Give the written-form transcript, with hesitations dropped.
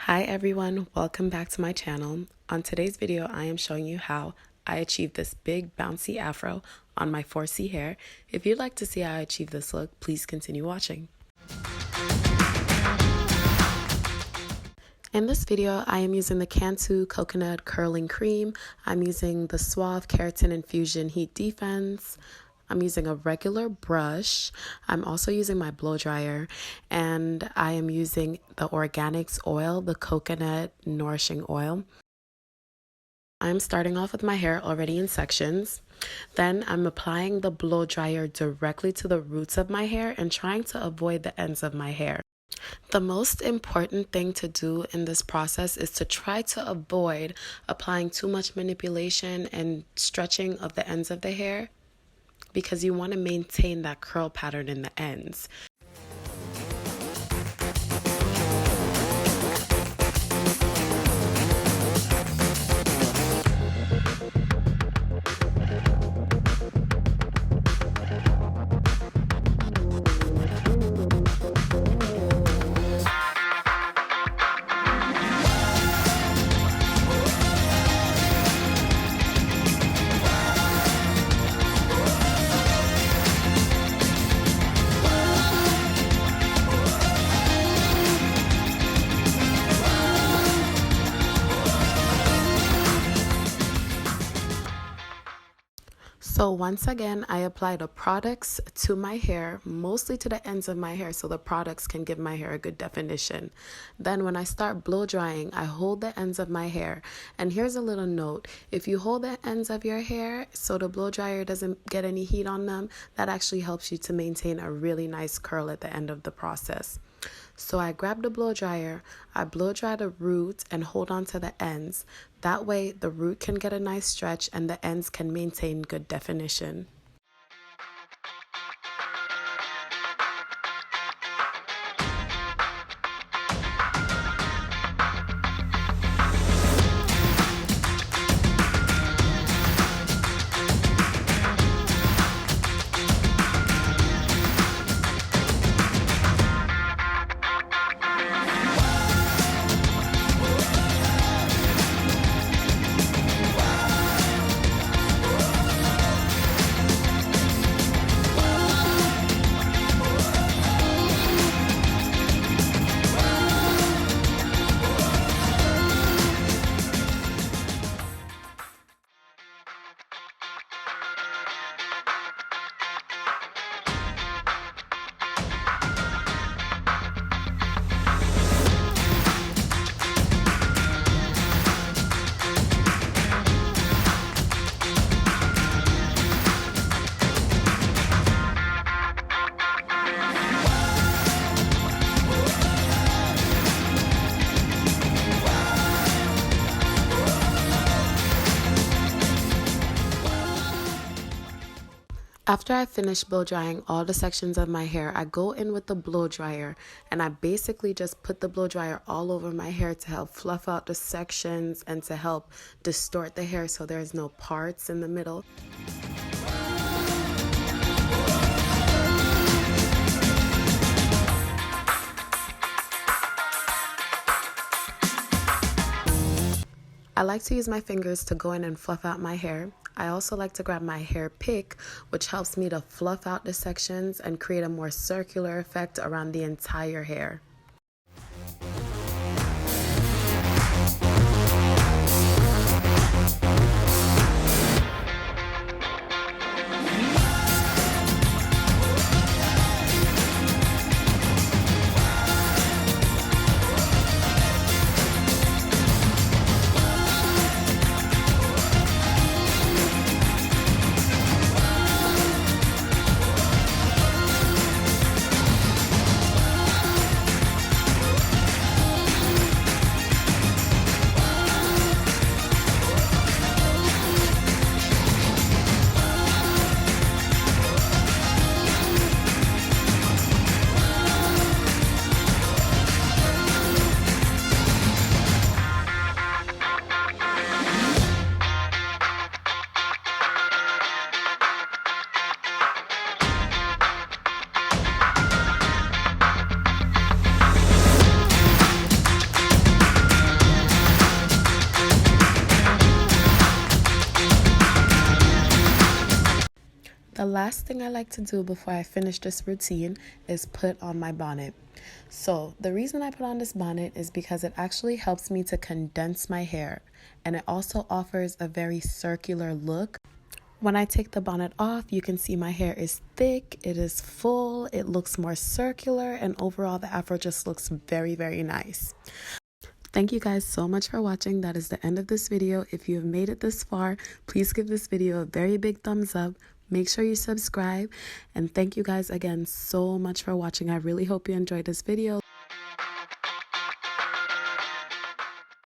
Hi everyone, welcome back to my channel. On today's video, I am showing you how I achieved this big bouncy afro on my 4C hair. If you'd like to see how I achieved this look, please continue watching. In this video, I am using the Cantu Coconut Curling Cream. I'm using the Sauve Keratin Infusion Heat Defense. I'm using a regular brush. I'm also using my blow dryer, and I am using the Organics oil, the coconut nourishing oil. I'm starting off with my hair already in sections. Then I'm applying the blow dryer directly to the roots of my hair and trying to avoid the ends of my hair. The most important thing to do in this process is to try to avoid applying too much manipulation and stretching of the ends of the hair, because you want to maintain that curl pattern in the ends. So once again, I apply the products to my hair, mostly to the ends of my hair, so the products can give my hair a good definition. Then when I start blow drying, I hold the ends of my hair. And here's a little note. If you hold the ends of your hair so the blow dryer doesn't get any heat on them, that actually helps you to maintain a really nice curl at the end of the process. So I grab the blow dryer, I blow dry the root and hold on to the ends. That way the root can get a nice stretch and the ends can maintain good definition. After I finish blow drying all the sections of my hair, I go in with the blow dryer and I basically just put the blow dryer all over my hair to help fluff out the sections and to help distort the hair so there's no parts in the middle. I like to use my fingers to go in and fluff out my hair. I also like to grab my hair pick, which helps me to fluff out the sections and create a more circular effect around the entire hair. The last thing I like to do before I finish this routine is put on my bonnet. So the reason I put on this bonnet is because it actually helps me to condense my hair, and it also offers a very circular look. When I take the bonnet off, you can see my hair is thick, it is full, it looks more circular, and overall the afro just looks very, very nice. Thank you guys so much for watching. That is the end of this video. If you have made it this far, please give this video a very big thumbs up. Make sure you subscribe, and thank you guys again so much for watching. I really hope you enjoyed this video.